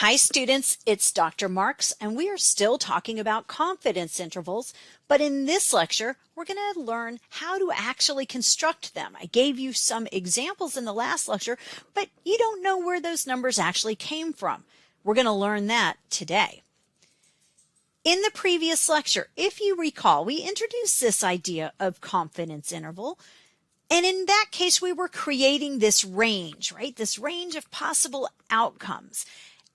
Hi students, it's Dr. Marks and we are still talking about confidence intervals, but in this lecture we're going to learn how to actually construct them. I gave you some examples in the last lecture, but you don't know where those numbers actually came from. We're going to learn that today. In the previous lecture, if you recall, we introduced this idea of confidence interval. And in that case, we were creating this range, right? This range of possible outcomes.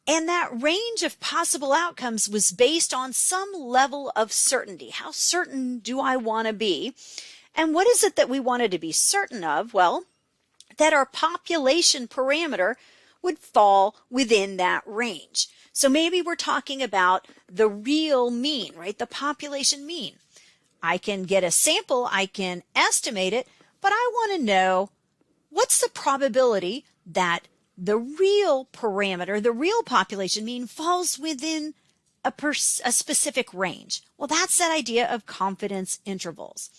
And that range of possible outcomes was based on some level of certainty. How certain do I want to be? And what is it that we wanted to be certain of? Well, that our population parameter would fall within that range. So maybe we're talking about the real mean, right? The population mean. I can get a sample, I can estimate it, but I want to know what's the probability that the real parameter, the real population mean, falls within a specific range. Well, that's that idea of confidence intervals.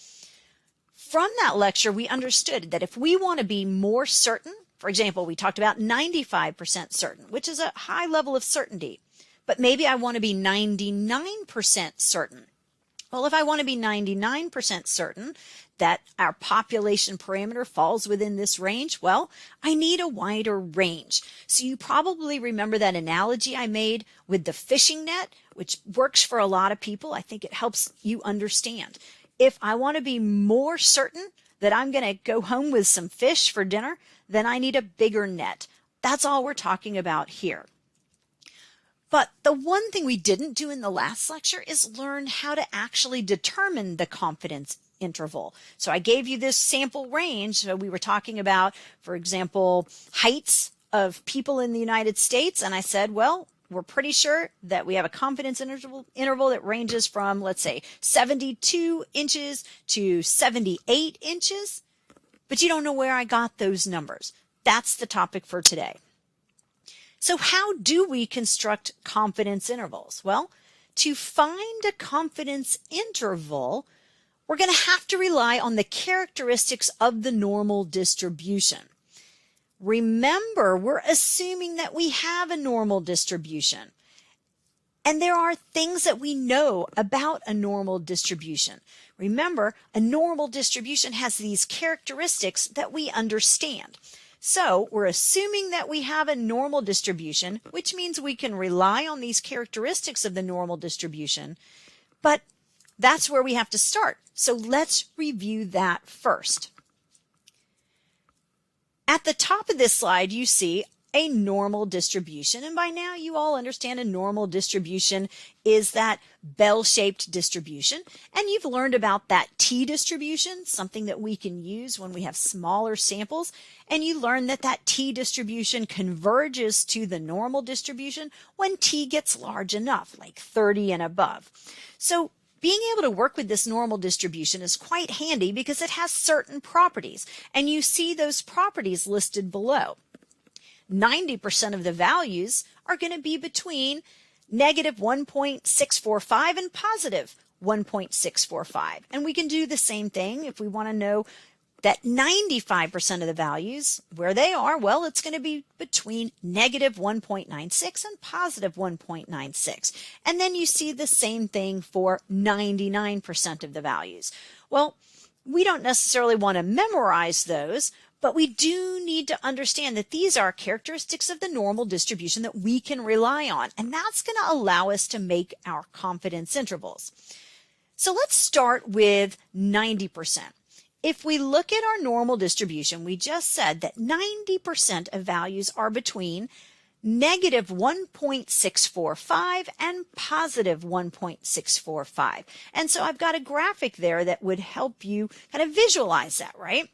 From that lecture, we understood that if we want to be more certain, for example, we talked about 95% certain, which is a high level of certainty, but maybe I want to be 99% certain. Well, if I want to be 99% certain that our population parameter falls within this range, well, I need a wider range. So you probably remember that analogy I made with the fishing net, which works for a lot of people. I think it helps you understand. If I want to be more certain that I'm going to go home with some fish for dinner, then I need a bigger net. That's all we're talking about here. But the one thing we didn't do in the last lecture is learn how to actually determine the confidence interval. So I gave you this sample range. So we were talking about, for example, heights of people in the United States. And I said, well, we're pretty sure that we have a confidence interval that ranges from, let's say, 72 inches to 78 inches. But you don't know where I got those numbers. That's the topic for today. So how do we construct confidence intervals? Well, to find a confidence interval, we're going to have to rely on the characteristics of the normal distribution. Remember, we're assuming that we have a normal distribution. And there are things that we know about a normal distribution. Remember, a normal distribution has these characteristics that we understand. So we're assuming that we have a normal distribution, which means we can rely on these characteristics of the normal distribution, but that's where we have to start. So let's review that first. At the top of this slide, you see a normal distribution, and by now you all understand a normal distribution is that bell-shaped distribution, and you've learned about that t-distribution, something that we can use when we have smaller samples, and you learn that that t-distribution converges to the normal distribution when t gets large enough, like 30 and above. So being able to work with this normal distribution is quite handy because it has certain properties, and you see those properties listed below. 90% of the values are going to be between negative 1.645 and positive 1.645. And we can do the same thing if we want to know that 95% of the values, where they are, well, it's going to be between negative 1.96 and positive 1.96. And then you see the same thing for 99% of the values. Well, we don't necessarily want to memorize those, but we do need to understand that these are characteristics of the normal distribution that we can rely on, and that's going to allow us to make our confidence intervals. So let's start with 90%. If we look at our normal distribution, we just said that 90% of values are between negative 1.645 and positive 1.645. And so I've got a graphic there that would help you kind of visualize that, right?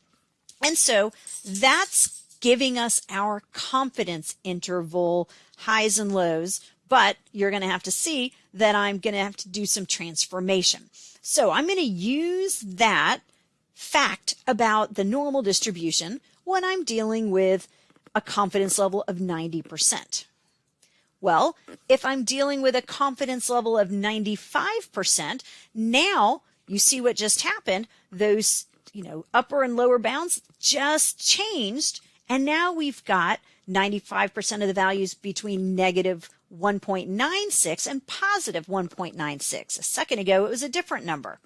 And so that's giving us our confidence interval highs and lows, but you're going to have to see that I'm going to have to do some transformation. So I'm going to use that fact about the normal distribution when I'm dealing with a confidence level of 90%. Well, if I'm dealing with a confidence level of 95%, now you see what just happened. Those upper and lower bounds just changed, and now we've got 95% of the values between negative 1.96 and positive 1.96. A second ago, it was a different number.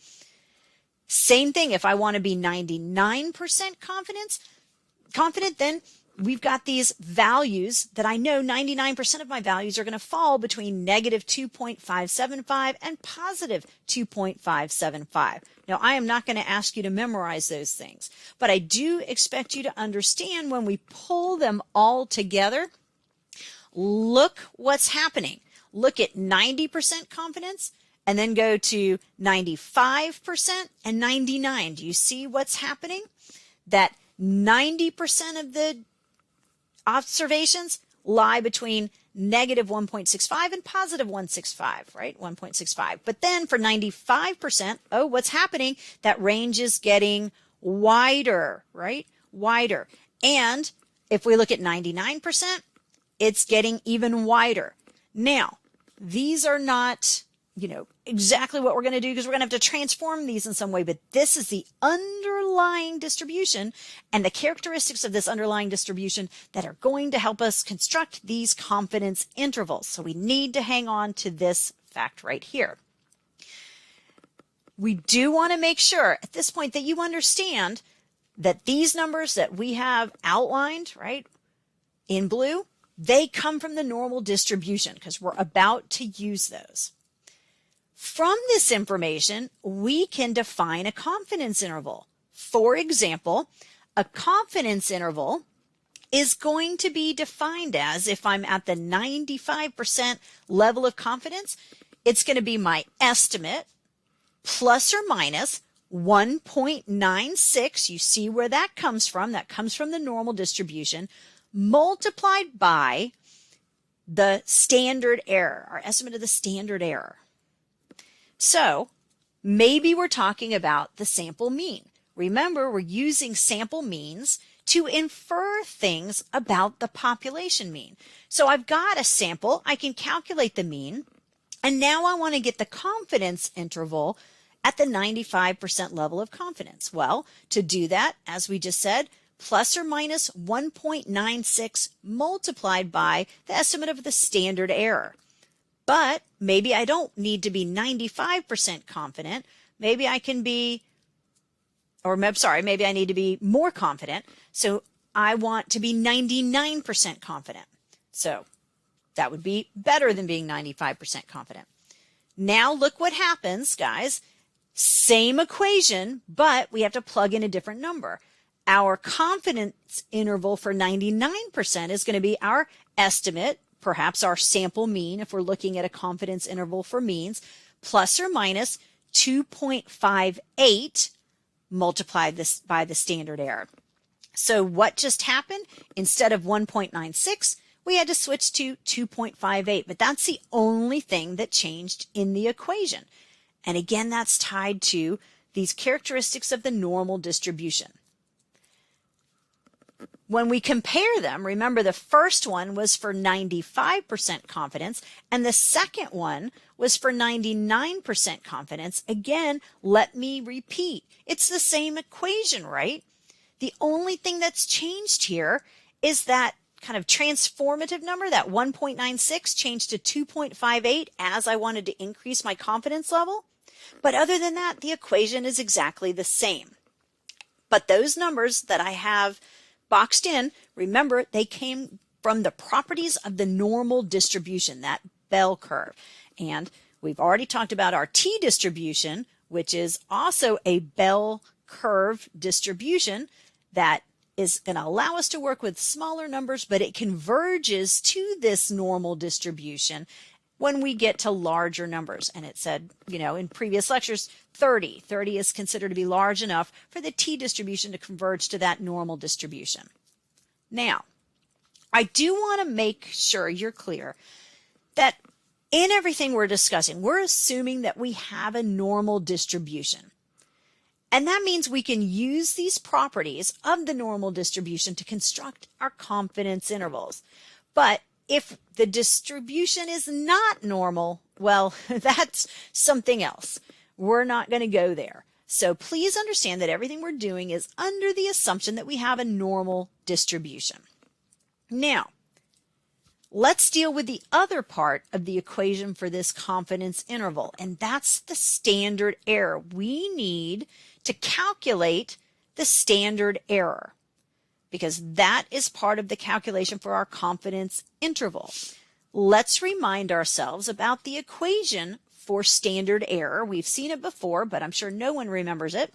Same thing, if I want to be 99% confident, then we've got these values that I know 99% of my values are going to fall between negative 2.575 and positive 2.575. Now, I am not going to ask you to memorize those things, but I do expect you to understand when we pull them all together, look what's happening. Look at 90% confidence and then go to 95% and 99. Do you see what's happening? That 90% of the observations lie between negative 1.65 and positive 165, right? 1.65. But then for 95%, oh, what's happening? That range is getting wider, right? Wider. And if we look at 99%, it's getting even wider. Now, these are not, exactly what we're going to do because we're going to have to transform these in some way, but this is the underlying distribution and the characteristics of this underlying distribution that are going to help us construct these confidence intervals. So we need to hang on to this fact right here. We do want to make sure at this point that you understand that these numbers that we have outlined, right, in blue, they come from the normal distribution because we're about to use those. From this information, we can define a confidence interval. For example, a confidence interval is going to be defined as, if I'm at the 95% level of confidence, it's going to be my estimate plus or minus 1.96. You see where that comes from. That comes from the normal distribution, multiplied by the standard error, our estimate of the standard error. So maybe we're talking about the sample mean. Remember, we're using sample means to infer things about the population mean. So I've got a sample, I can calculate the mean, and now I want to get the confidence interval at the 95% level of confidence. Well, to do that, as we just said, plus or minus 1.96 multiplied by the estimate of the standard error. But maybe I don't need to be 95% confident. Maybe I can be, maybe I need to be more confident. So I want to be 99% confident. So that would be better than being 95% confident. Now look what happens, guys. Same equation, but we have to plug in a different number. Our confidence interval for 99% is going to be our estimate, perhaps our sample mean, if we're looking at a confidence interval for means, plus or minus 2.58 multiplied this by the standard error. So what just happened? Instead of 1.96, we had to switch to 2.58, but that's the only thing that changed in the equation. And again, that's tied to these characteristics of the normal distribution. When we compare them, remember the first one was for 95% confidence and the second one was for 99% confidence. Again, let me repeat. It's the same equation, right? The only thing that's changed here is that kind of transformative number, that 1.96 changed to 2.58 as I wanted to increase my confidence level. But other than that, the equation is exactly the same. But those numbers that I have boxed in, remember, they came from the properties of the normal distribution, that bell curve. And we've already talked about our t distribution, which is also a bell curve distribution that is going to allow us to work with smaller numbers, but it converges to this normal distribution when we get to larger numbers. And it said, in previous lectures, 30. 30 is considered to be large enough for the t distribution to converge to that normal distribution. Now, I do want to make sure you're clear that in everything we're discussing, we're assuming that we have a normal distribution. And that means we can use these properties of the normal distribution to construct our confidence intervals. But if the distribution is not normal, well, that's something else. We're not going to go there. So please understand that everything we're doing is under the assumption that we have a normal distribution. Now, Let's deal with the other part of the equation for this confidence interval, and that's the standard error. We need to calculate the standard error because that is part of the calculation for our confidence interval. Let's remind ourselves about the equation for standard error. We've seen it before, but I'm sure no one remembers it.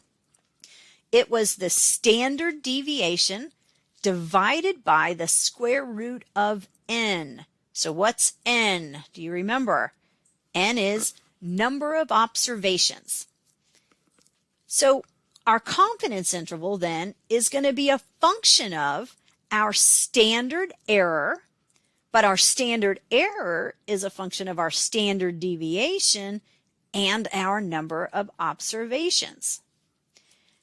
It was the standard deviation divided by the square root of n. So what's n? Do you remember? N is number of observations. So our confidence interval then is going to be a function of our standard error, but our standard error is a function of our standard deviation and our number of observations.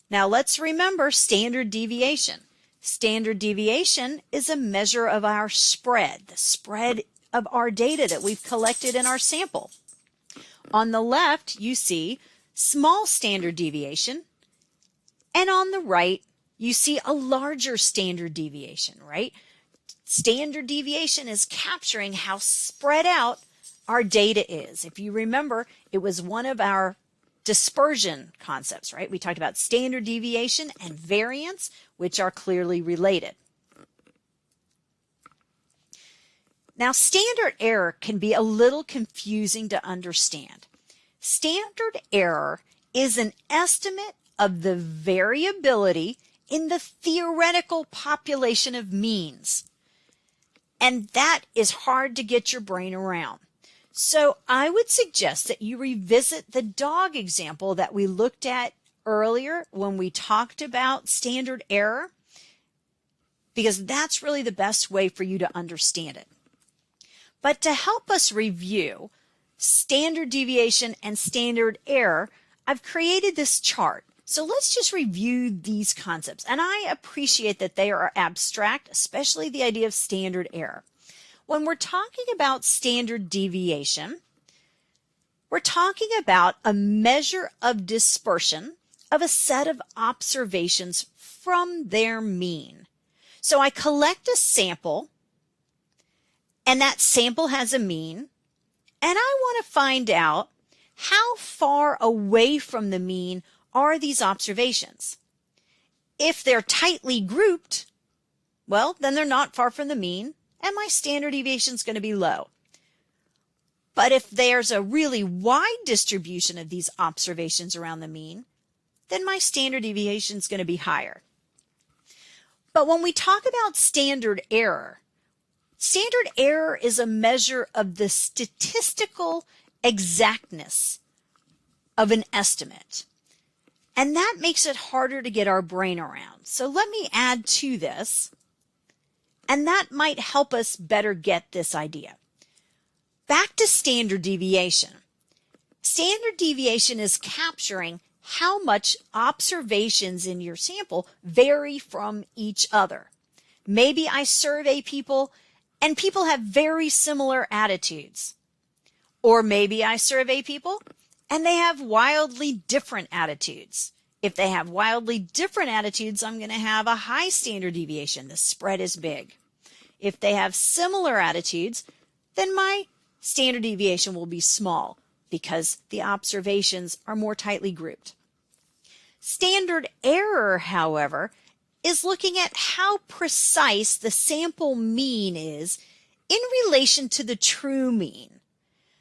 Now let's remember standard deviation. Standard deviation is a measure of our spread, the spread of our data that we've collected in our sample. On the left, you see small standard deviation, and on the right, you see a larger standard deviation, right? Standard deviation is capturing how spread out our data is. If you remember, it was one of our dispersion concepts, right? We talked about standard deviation and variance, which are clearly related. Now, standard error can be a little confusing to understand. Standard error is an estimate of the variability in the theoretical population of means. And that is hard to get your brain around. So I would suggest that you revisit the dog example that we looked at earlier when we talked about standard error, because that's really the best way for you to understand it. But to help us review standard deviation and standard error, I've created this chart. So let's just review these concepts. And I appreciate that they are abstract, especially the idea of standard error. When we're talking about standard deviation, we're talking about a measure of dispersion of a set of observations from their mean. So I collect a sample, and that sample has a mean, and I want to find out how far away from the mean are these observations. If they're tightly grouped, well, then they're not far from the mean, and my standard deviation is going to be low. But if there's a really wide distribution of these observations around the mean, then my standard deviation is going to be higher. But when we talk about standard error is a measure of the statistical exactness of an estimate. And that makes it harder to get our brain around. So let me add to this, and that might help us better get this idea. Back to standard deviation. Standard deviation is capturing how much observations in your sample vary from each other. Maybe I survey people and people have very similar attitudes. Or maybe I survey people and they have wildly different attitudes. If they have wildly different attitudes, I'm going to have a high standard deviation. The spread is big. If they have similar attitudes, then my standard deviation will be small because the observations are more tightly grouped. Standard error, however, is looking at how precise the sample mean is in relation to the true mean.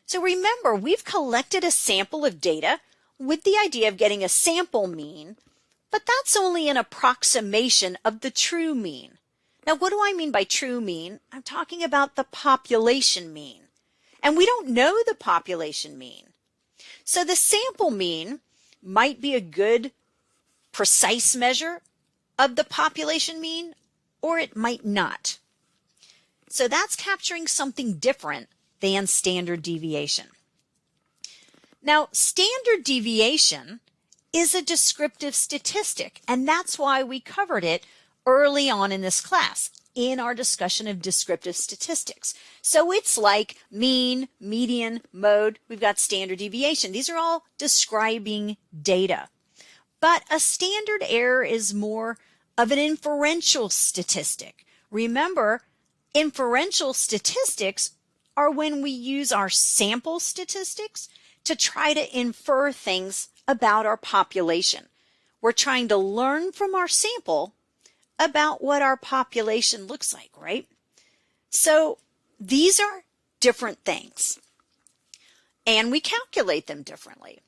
So remember, we've collected a sample of data with the idea of getting a sample mean, but that's only an approximation of the true mean. Now, what do I mean by true mean? I'm talking about the population mean. And we don't know the population mean. So the sample mean might be a good, precise measure of the population mean, or it might not. So that's capturing something different than standard deviation. Now, standard deviation is a descriptive statistic, and that's why we covered it early on in this class in our discussion of descriptive statistics. So it's like mean, median, mode. We've got standard deviation. These are all describing data. But a standard error is more of an inferential statistic. Remember, Inferential statistics are when we use our sample statistics to try to infer things about our population. We're trying to learn from our sample about what our population looks like, right? So these are different things, and we calculate them differently.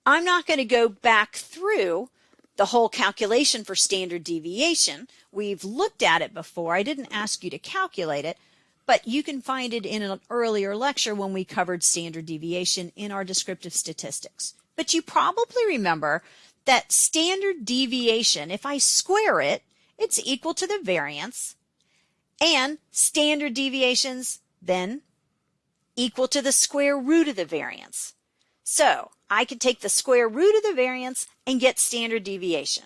I'm not going to go back through the whole calculation for standard deviation. We've looked at it before. I didn't ask you to calculate it, but you can find it in an earlier lecture when we covered standard deviation in our descriptive statistics. But you probably remember that standard deviation, if I square it, it's equal to the variance, and standard deviations then equal to the square root of the variance. So I can take the square root of the variance and get standard deviation.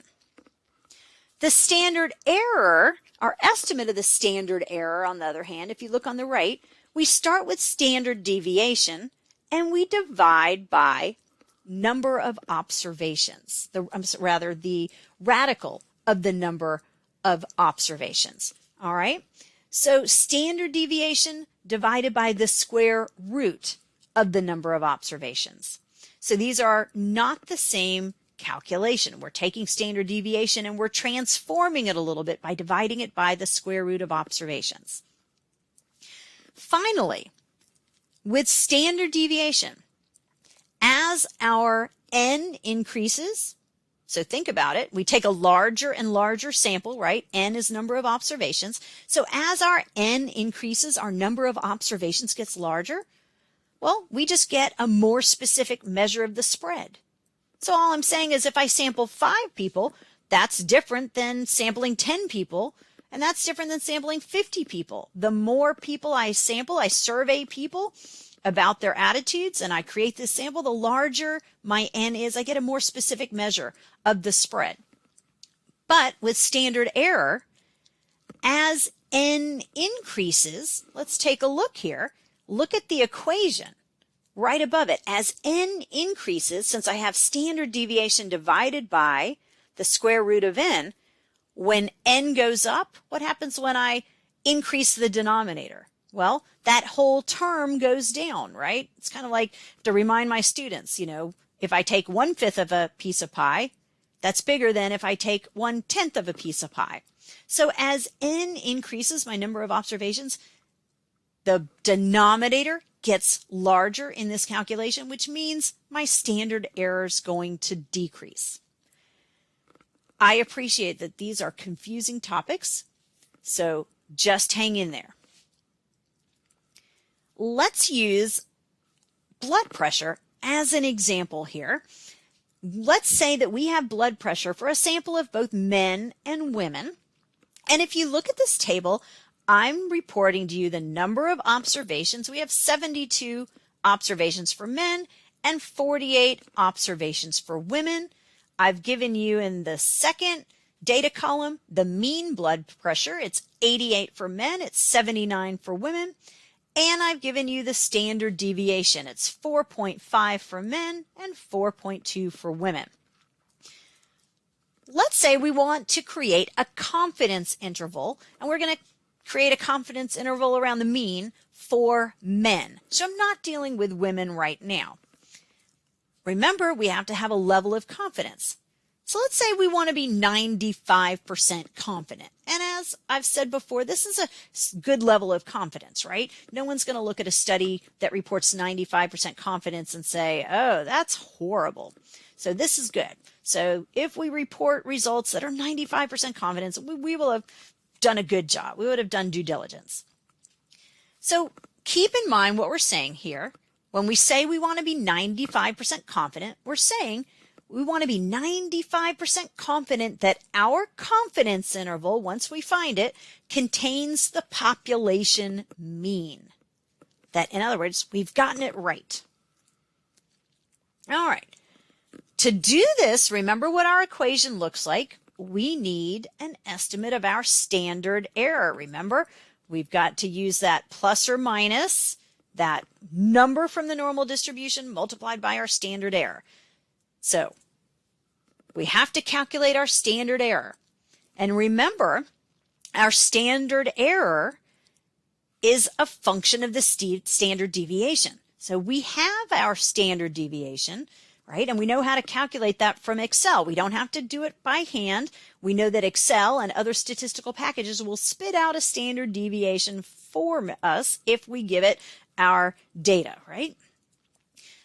The standard error, our estimate of the standard error, on the other hand, if you look on the right, we start with standard deviation and we divide by number of observations, the radical of the number of observations. All right, so standard deviation divided by the square root of the number of observations. So these are not the same calculation. We're taking standard deviation and we're transforming it a little bit by dividing it by the square root of observations. Finally, with standard deviation, as our n increases, so think about it, we take a larger and larger sample, right? N is number of observations. So as our n increases, our number of observations gets larger. Well, we just get a more specific measure of the spread. So all I'm saying is if I sample 5 people, that's different than sampling 10 people, and that's different than sampling 50 people. The more people I sample, I survey people about their attitudes, and I create this sample, the larger my n is, I get a more specific measure of the spread. But with standard error, as n increases, let's take a look here. Look at the equation right above it. As n increases, since I have standard deviation divided by the square root of n, when n goes up, what happens when I increase the denominator? Well, that whole term goes down, right? It's kind of like to remind my students, if I take 1/5 of a piece of pie, that's bigger than if I take 1/10 of a piece of pie. So as n increases, my number of observations, the denominator gets larger in this calculation, which means my standard error is going to decrease. I appreciate that these are confusing topics, so just hang in there. Let's use blood pressure as an example here. Let's say that we have blood pressure for a sample of both men and women. And if you look at this table, I'm reporting to you the number of observations. We have 72 observations for men and 48 observations for women. I've given you in the second data column the mean blood pressure. It's 88 for men, it's 79 for women. And I've given you the standard deviation. It's 4.5 for men and 4.2 for women. Let's say we want to create a confidence interval, and we're going to create a confidence interval around the mean for men. So I'm not dealing with women right now. Remember, we have to have a level of confidence. So let's say we want to be 95% confident. And as I've said before, this is a good level of confidence, right? No one's going to look at a study that reports 95% confidence and say, oh, that's horrible. So this is good. So if we report results that are 95% confidence, we will have done a good job. We would have done due diligence. So keep in mind what we're saying here. When we say we want to be 95% confident, we're saying we want to be 95% confident that our confidence interval, once we find it, contains the population mean. That, in other words, we've gotten it right. All right. To do this, remember what our equation looks like. We need an estimate of our standard error. Remember, we've got to use that plus or minus that number from the normal distribution multiplied by our standard error. So we have to calculate our standard error. And remember, our standard error is a function of the standard deviation. So we have our standard deviation, right? And we know how to calculate that from Excel. We don't have to do it by hand. We know that Excel and other statistical packages will spit out a standard deviation for us if we give it our data, right?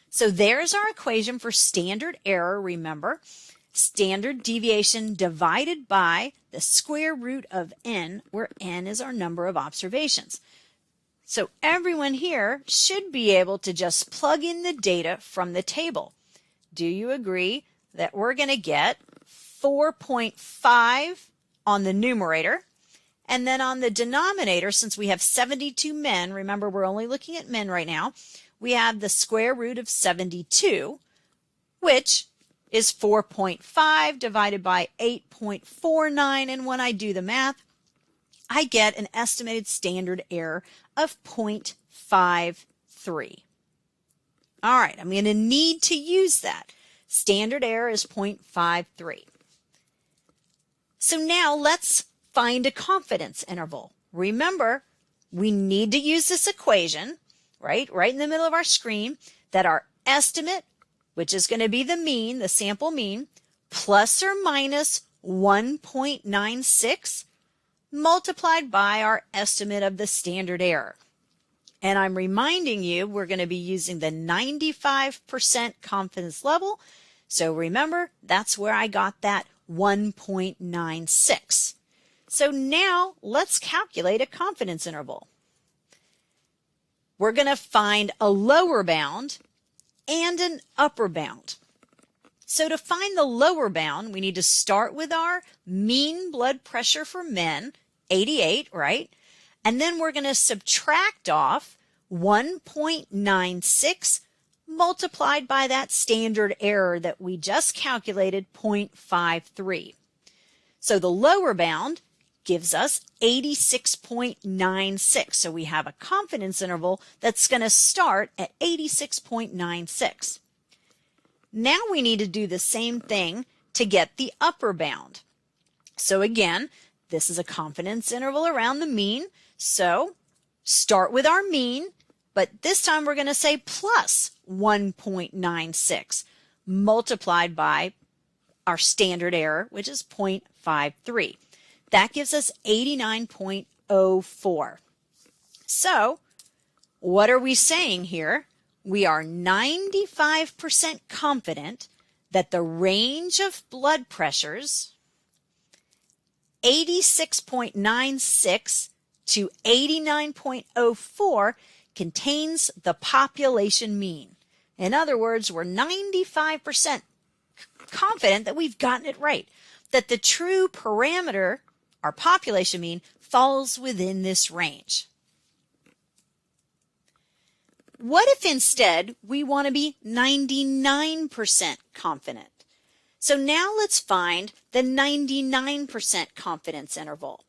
So there's our equation for standard error, remember. Standard deviation divided by the square root of n, where n is our number of observations. So everyone here should be able to just plug in the data from the table. Do you agree that we're going to get 4.5 on the numerator, and then on the denominator, since we have 72 men, remember we're only looking at men right now, we have the square root of 72, which is 4.5 divided by 8.49, and when I do the math, I get an estimated standard error of 0.53. All right, I'm going to need to use that. Standard error is 0.53. So now let's find a confidence interval. Remember, we need to use this equation, right in the middle of our screen, that our estimate, which is going to be the mean, the sample mean, plus or minus 1.96 multiplied by our estimate of the standard error. And I'm reminding you, we're going to be using the 95% confidence level. So remember, that's where I got that 1.96. So now let's calculate a confidence interval. We're going to find a lower bound and an upper bound. So to find the lower bound, we need to start with our mean blood pressure for men, 88, right? And then we're going to subtract off 1.96 multiplied by that standard error that we just calculated, 0.53. So the lower bound gives us 86.96. So we have a confidence interval that's going to start at 86.96. Now we need to do the same thing to get the upper bound. So again, this is a confidence interval around the mean. So start with our mean, but this time we're going to say plus 1.96 multiplied by our standard error, which is 0.53. That gives us 89.04. So what are we saying here? We are 95% confident that the range of blood pressures 86.96 to 89.04 contains the population mean. In other words, we're 95% confident that we've gotten it right, that the true parameter, our population mean, falls within this range. What if instead we want to be 99% confident? So now let's find the 99% confidence interval.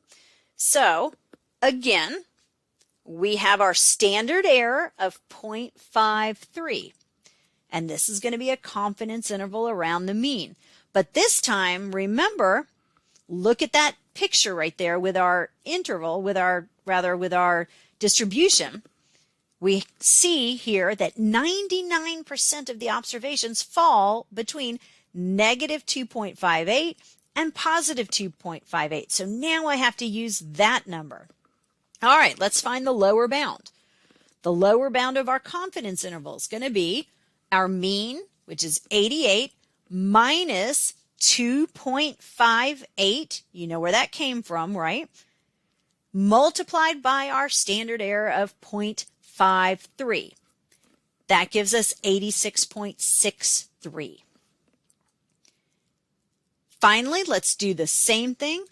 So again, we have our standard error of 0.53. And this is going to be a confidence interval around the mean. But this time, remember, look at that picture right there with our interval, with our distribution. We see here that 99% of the observations fall between negative 2.58 and positive 2.58. So now I have to use that number. All right, let's find the lower bound. The lower bound of our confidence interval is going to be our mean, which is 88, minus 2.58. You know where that came from, right? Multiplied by our standard error of 0.53. That gives us 86.63. Finally, let's do the same thing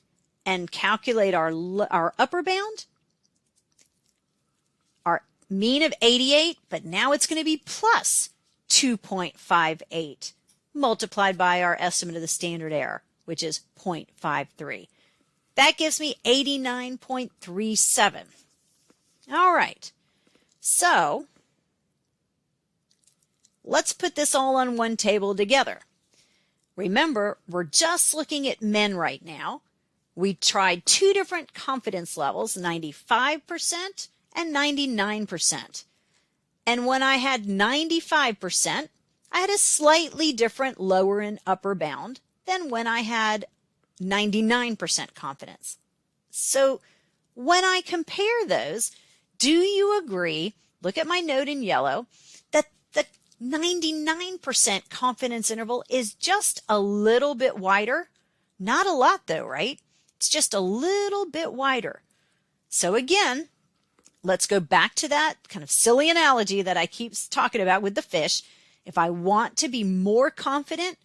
and calculate our upper bound. Our mean of 88, but now it's going to be plus 2.58 multiplied by our estimate of the standard error, which is 0.53. That gives me 89.37. All right, so let's put this all on one table together. Remember, we're just looking at men right now. We tried two different confidence levels, 95% and 99%. And when I had 95%, I had a slightly different lower and upper bound than when I had 99% confidence. So when I compare those, do you agree, look at my note in yellow, that the 99% confidence interval is just a little bit wider? Not a lot though, right? It's just a little bit wider. So again, let's go back to that kind of silly analogy that I keep talking about with the fish. If I want to be more confident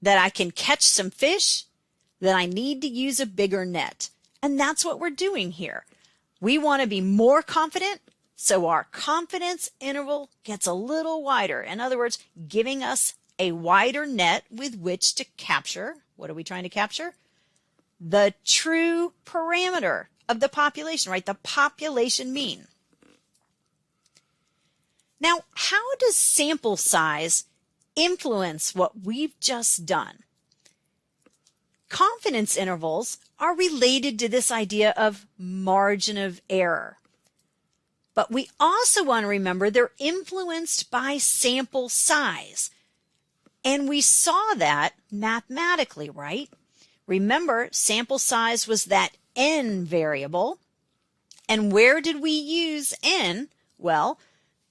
that I can catch some fish, then I need to use a bigger net. And that's what we're doing here. We want to be more confident, so our confidence interval gets a little wider. In other words, giving us a wider net with which to capture. What are we trying to capture? The true parameter of the population, right? The population mean. Now, how does sample size influence what we've just done? Confidence intervals are related to this idea of margin of error. But we also want to remember they're influenced by sample size. And we saw that mathematically, right? Remember, sample size was that n variable. And where did we use n? Well,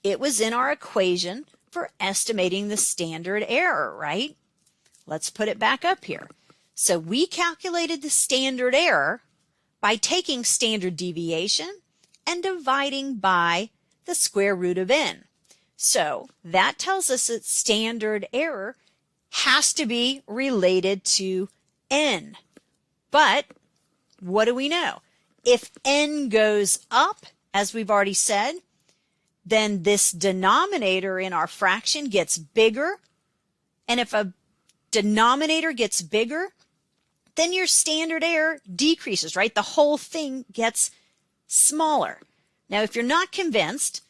it was in our equation for estimating the standard error, right? Let's put it back up here. So we calculated the standard error by taking standard deviation and dividing by the square root of n. So that tells us that standard error has to be related to n. But what do we know? If n goes up, as we've already said, then this denominator in our fraction gets bigger. And if a denominator gets bigger, then your standard error decreases, right? The whole thing gets smaller. Now, if you're not convinced,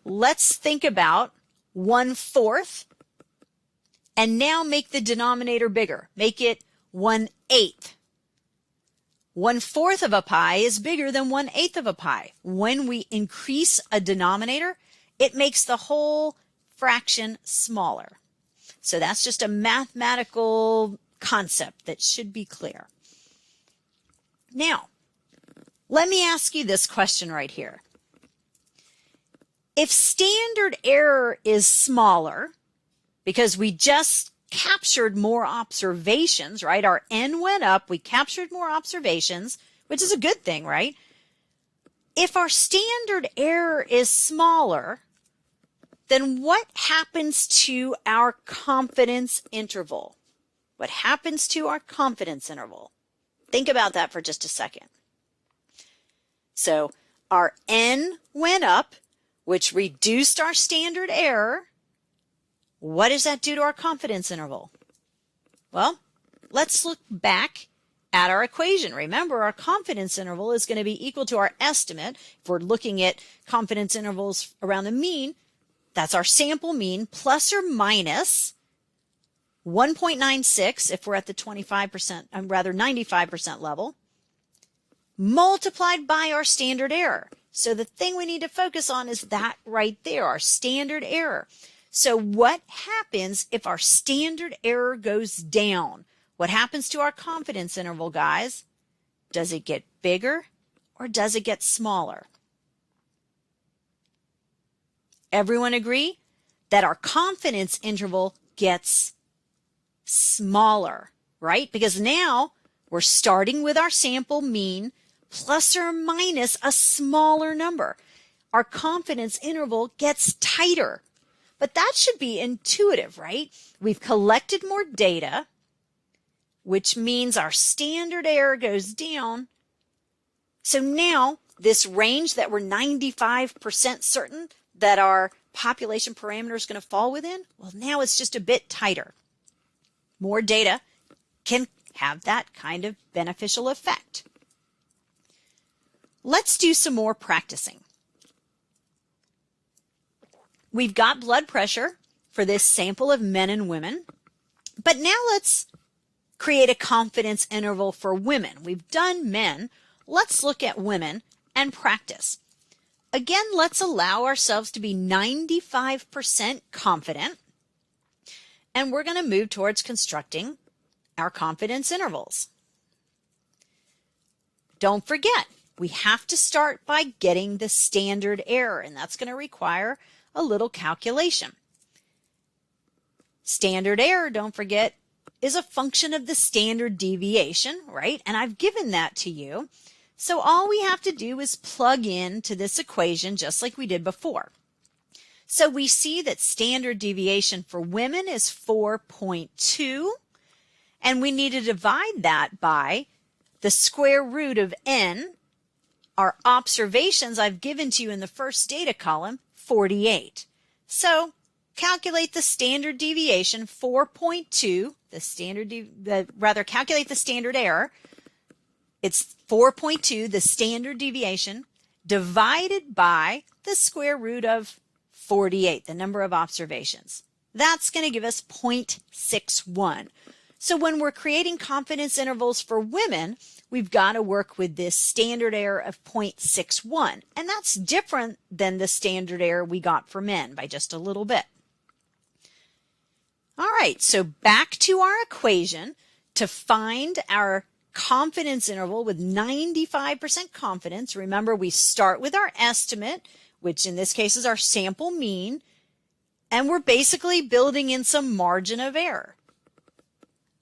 let's think about 1/4 and now make the denominator bigger. Make it 1/8. 1/4 of a pi is bigger than 1/8 of a pi. When we increase a denominator, it makes the whole fraction smaller. So that's just a mathematical concept that should be clear. Now, let me ask you this question right here. If standard error is smaller, because we just captured more observations, right? Our n went up, we captured more observations, which is a good thing, right? If our standard error is smaller, then what happens to our confidence interval? What happens to our confidence interval? Think about that for just a second. So our n went up, which reduced our standard error. What does that do to our confidence interval? Well, let's look back at our equation. Remember, our confidence interval is going to be equal to our estimate. If we're looking at confidence intervals around the mean, that's our sample mean plus or minus 1.96 if we're at the 25%, rather 95% level, multiplied by our standard error. So the thing we need to focus on is that right there, our standard error. So what happens if our standard error goes down? What happens to our confidence interval, guys? Does it get bigger or does it get smaller? Everyone agree that our confidence interval gets smaller, right? Because now we're starting with our sample mean plus or minus a smaller number. Our confidence interval gets tighter. But that should be intuitive, right? We've collected more data, which means our standard error goes down. So now this range that we're 95% certain that our population parameter is going to fall within, well, now it's just a bit tighter. More data can have that kind of beneficial effect. Let's do some more practicing. We've got blood pressure for this sample of men and women, but now let's create a confidence interval for women. We've done men. Let's look at women and practice. again, let's allow ourselves to be 95% confident, and we're going to move towards constructing our confidence intervals. Don't forget, we have to start by getting the standard error, and that's going to require a little calculation. Standard error, don't forget, is a function of the standard deviation, right? And I've given that to you. So all we have to do is plug in to this equation just like we did before. So we see that standard deviation for women is 4.2, and we need to divide that by the square root of n, our observations I've given to you in the first data column, 48. So calculate the standard deviation, 4.2, calculate the standard error. It's 4.2, the standard deviation, divided by the square root of 48, the number of observations. That's going to give us 0.61. So when we're creating confidence intervals for women, we've got to work with this standard error of 0.61. And that's different than the standard error we got for men by just a little bit. All right, so back to our equation to find our confidence interval with 95% confidence. Remember, we start with our estimate, which in this case is our sample mean, and we're basically building in some margin of error.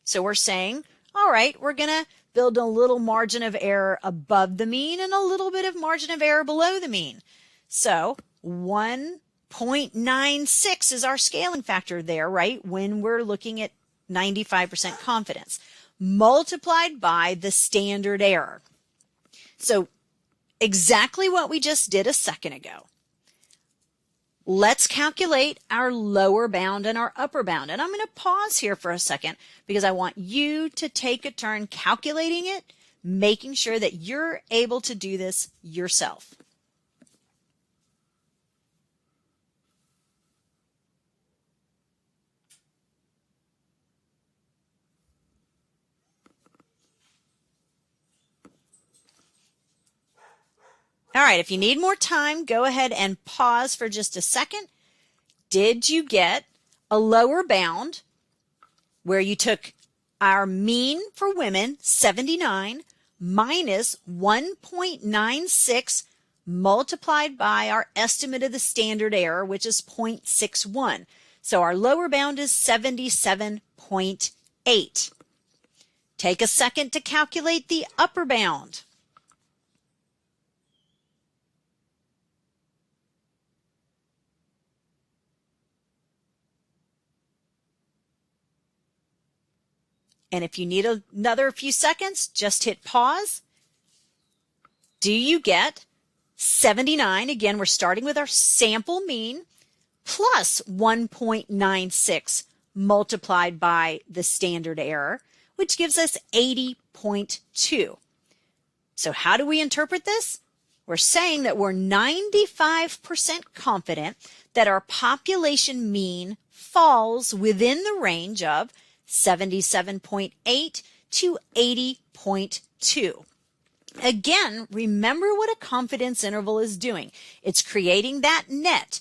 So we're saying, all right, we're going to build a little margin of error above the mean and a little bit of margin of error below the mean. So 1.96 is our scaling factor there, right, when we're looking at 95% confidence, multiplied by the standard error. So exactly what we just did a second ago. Let's calculate our lower bound and our upper bound. And I'm going to pause here for a second because I want you to take a turn calculating it, making sure that you're able to do this yourself. All right, if you need more time, go ahead and pause for just a second. Did you get a lower bound where you took our mean for women, 79, minus 1.96 multiplied by our estimate of the standard error, which is 0.61. So our lower bound is 77.8. Take a second to calculate the upper bound. And if you need another few seconds, just hit pause. Do you get 79? Again, we're starting with our sample mean plus 1.96 multiplied by the standard error, which gives us 80.2. So how do we interpret this? We're saying that we're 95% confident that our population mean falls within the range of 77.8 to 80.2. Again, remember what a confidence interval is doing. It's creating that net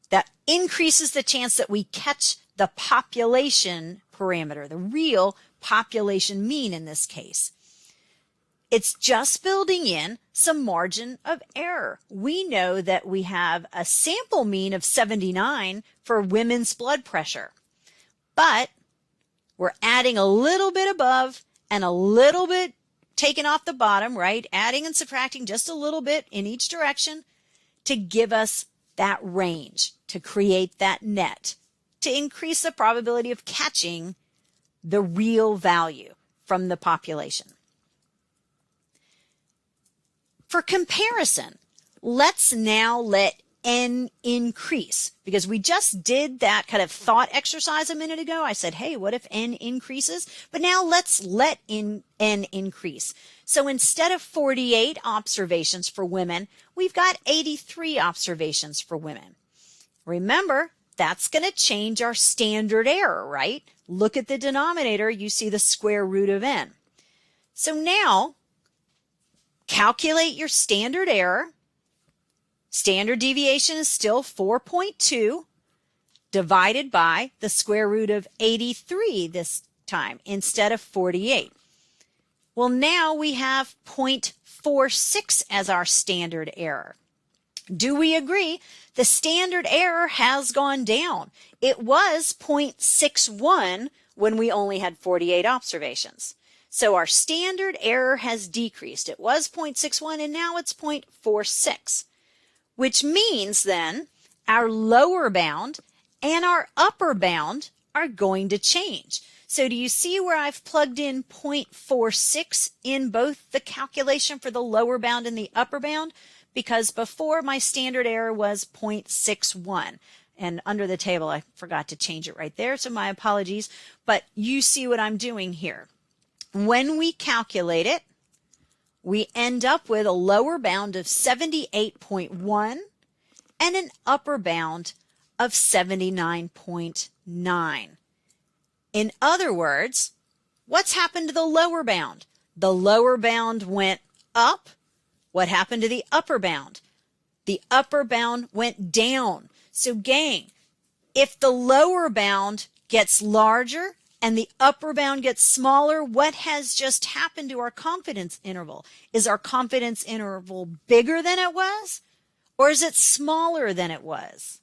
that increases the chance that we catch the population parameter, the real population mean in this case. It's just building in some margin of error. We know that we have a sample mean of 79 for women's blood pressure, but we're adding a little bit above and a little bit taken off the bottom, right? Adding and subtracting just a little bit in each direction to give us that range, to create that net, to increase the probability of catching the real value from the population. For comparison, let's now let n increase, because we just did that kind of thought exercise a minute ago. I said, hey, what if n increases? But now let's let n increase. So instead of 48 observations for women, we've got 83 observations for women. Remember, that's going to change our standard error, right? Look at the denominator. You see the square root of n. So now calculate your standard error. Standard deviation is still 4.2 divided by the square root of 83 this time instead of 48. Well, now we have 0.46 as our standard error. Do we agree? The standard error has gone down. It was 0.61 when we only had 48 observations. So our standard error has decreased. It was 0.61 and now it's 0.46, which means then our lower bound and our upper bound are going to change. So do you see where I've plugged in 0.46 in both the calculation for the lower bound and the upper bound? Because before my standard error was 0.61. And under the table, I forgot to change it right there, so my apologies. But you see what I'm doing here. When we calculate it, we end up with a lower bound of 78.1 and an upper bound of 79.9. In other words, what's happened to the lower bound? The lower bound went up. What happened to the upper bound? The upper bound went down. So gang, if the lower bound gets larger and the upper bound gets smaller, what has just happened to our confidence interval? Is our confidence interval bigger than it was? Or is it smaller than it was?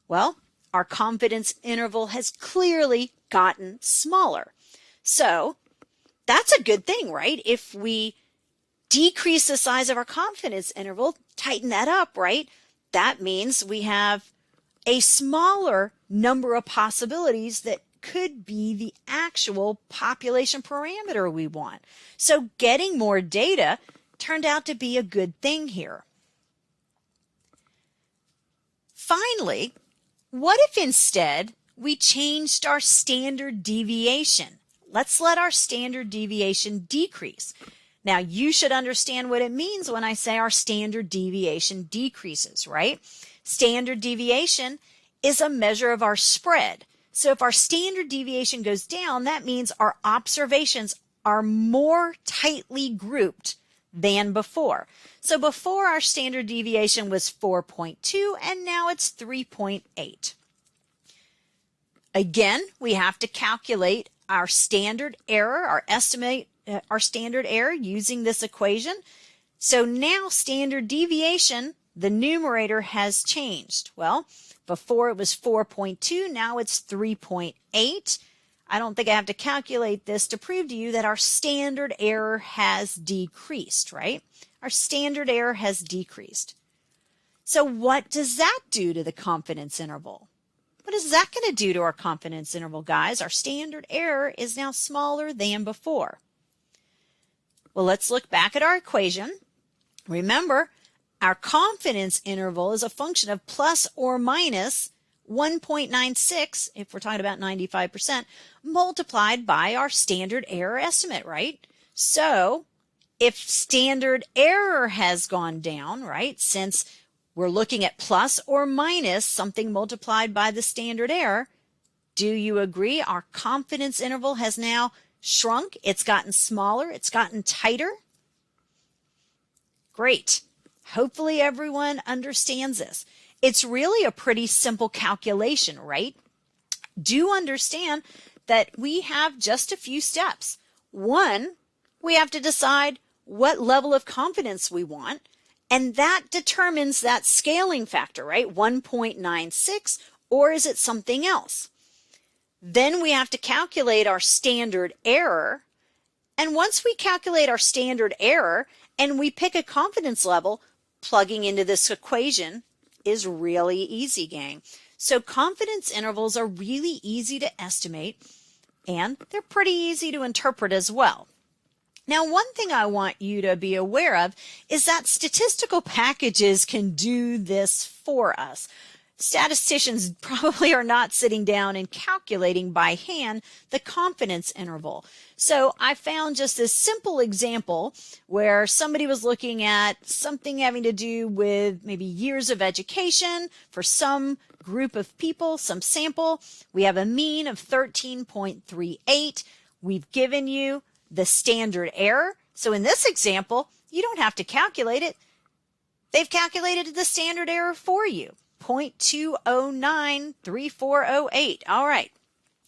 Well, our confidence interval has clearly gotten smaller. So that's a good thing, right? If we decrease the size of our confidence interval, tighten that up, right? That means we have a smaller number of possibilities that could be the actual population parameter we want. So getting more data turned out to be a good thing here. Finally, what if instead we changed our standard deviation? Let's let our standard deviation decrease. Now, you should understand what it means when I say our standard deviation decreases, right? Standard deviation is a measure of our spread. So if our standard deviation goes down, that means our observations are more tightly grouped than before. So before our standard deviation was 4.2 and now it's 3.8. Again, we have to calculate our standard error, our standard error using this equation. So now standard deviation, the numerator has changed. Well, before it was 4.2, now it's 3.8. I don't think I have to calculate this to prove to you that our standard error has decreased, right? Our standard error has decreased. So what does that do to the confidence interval? What is that going to do to our confidence interval, guys? Our standard error is now smaller than before. Well, let's look back at our equation. Remember, our confidence interval is a function of plus or minus 1.96, if we're talking about 95%, multiplied by our standard error estimate, right? So if standard error has gone down, right, since we're looking at plus or minus something multiplied by the standard error, do you agree our confidence interval has now shrunk? It's gotten smaller. It's gotten tighter. Great. Hopefully everyone understands this. It's really a pretty simple calculation, right? Do understand that we have just a few steps. One, we have to decide what level of confidence we want, and that determines that scaling factor, right? 1.96, or is it something else? Then we have to calculate our standard error, and once we calculate our standard error and we pick a confidence level, plugging into this equation is really easy, gang. So confidence intervals are really easy to estimate, and they're pretty easy to interpret as well. Now, one thing I want you to be aware of is that statistical packages can do this for us. Statisticians probably are not sitting down and calculating by hand the confidence interval. So I found just this simple example where somebody was looking at something having to do with maybe years of education for some group of people, some sample. We have a mean of 13.38. We've given you the standard error. So in this example, you don't have to calculate it. they've calculated the standard error for you, 0.2093408. All right.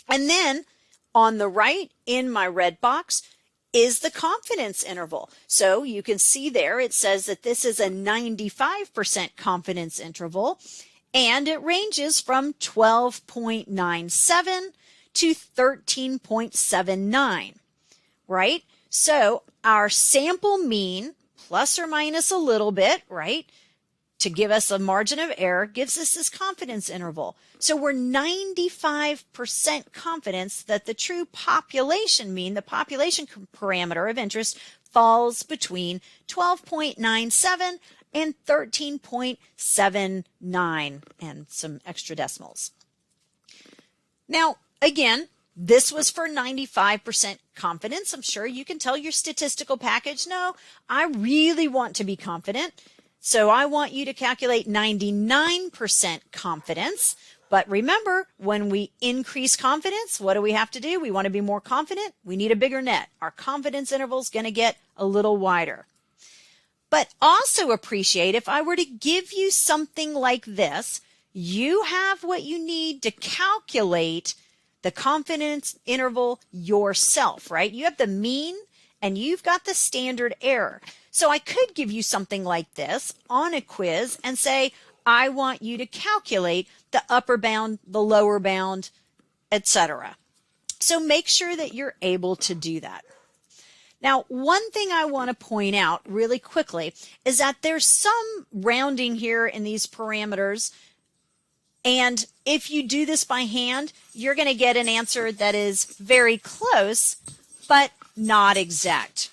And then on the right in my red box is the confidence interval. So you can see there it says that this is a 95% confidence interval, and it ranges from 12.97 to 13.79, right? So our sample mean, plus or minus a little bit, right, to give us a margin of error, gives us this confidence interval. So we're 95% confidence that the true population mean, the population parameter of interest, falls between 12.97 and 13.79 and some extra decimals. Now, again, this was for 95% confidence. I'm sure you can tell your statistical package, no, I really want to be confident. So I want you to calculate 99% confidence. But remember, when we increase confidence, what do we have to do? We want to be more confident. We need a bigger net. Our confidence interval is going to get a little wider. But also appreciate if I were to give you something like this, you have what you need to calculate the confidence interval yourself, right? You have the mean and you've got the standard error. So I could give you something like this on a quiz and say, I want you to calculate the upper bound, the lower bound, etc. So make sure that you're able to do that. Now, one thing I want to point out really quickly is that there's some rounding here in these parameters. And if you do this by hand, you're going to get an answer that is very close, but not exact.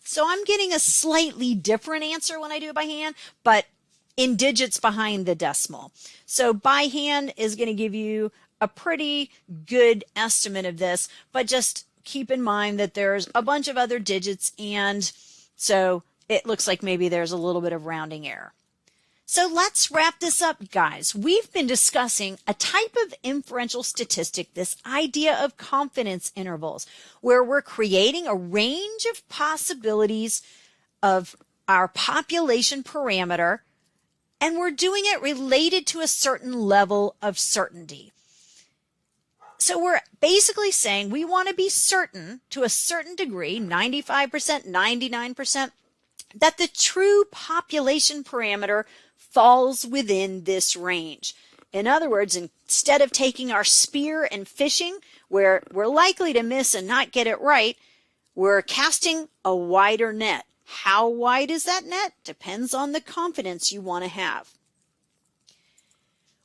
So I'm getting a slightly different answer when I do it by hand, but in digits behind the decimal. So by hand is going to give you a pretty good estimate of this, but just keep in mind that there's a bunch of other digits, and so it looks like maybe there's a little bit of rounding error. So let's wrap this up, guys. We've been discussing a type of inferential statistic, this idea of confidence intervals, where we're creating a range of possibilities of our population parameter, and we're doing it related to a certain level of certainty. So we're basically saying we want to be certain to a certain degree, 95%, 99%, that the true population parameter falls within this range. In other words, instead of taking our spear and fishing, where we're likely to miss and not get it right, we're casting a wider net. How wide is that net? Depends on the confidence you want to have.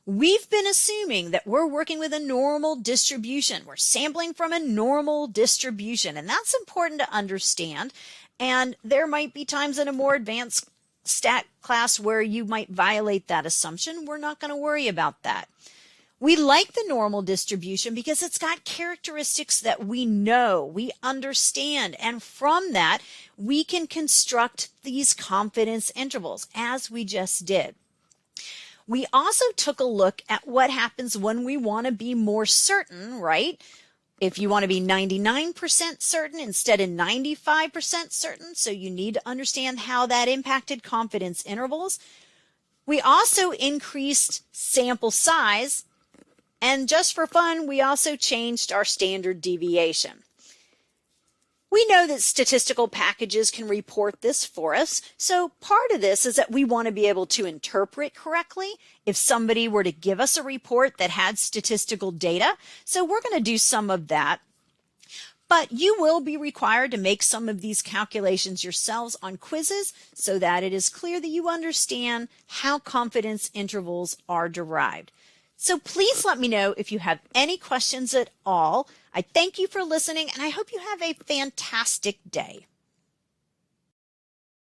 We've been assuming that we're working with a normal distribution. We're sampling from a normal distribution, and that's important to understand. And there might be times in a more advanced stat class where you might violate that assumption. We're not going to worry about that. We like the normal distribution because it's got characteristics that we know, we understand, and from that, we can construct these confidence intervals, as we just did. We also took a look at what happens when we want to be more certain, right? If you want to be 99% certain instead of 95% certain, so you need to understand how that impacted confidence intervals. We also increased sample size, and just for fun, we also changed our standard deviation. We know that statistical packages can report this for us, so part of this is that we want to be able to interpret correctly if somebody were to give us a report that had statistical data, so we're going to do some of that. But you will be required to make some of these calculations yourselves on quizzes so that it is clear that you understand how confidence intervals are derived. So please let me know if you have any questions at all. I thank you for listening, and I hope you have a fantastic day.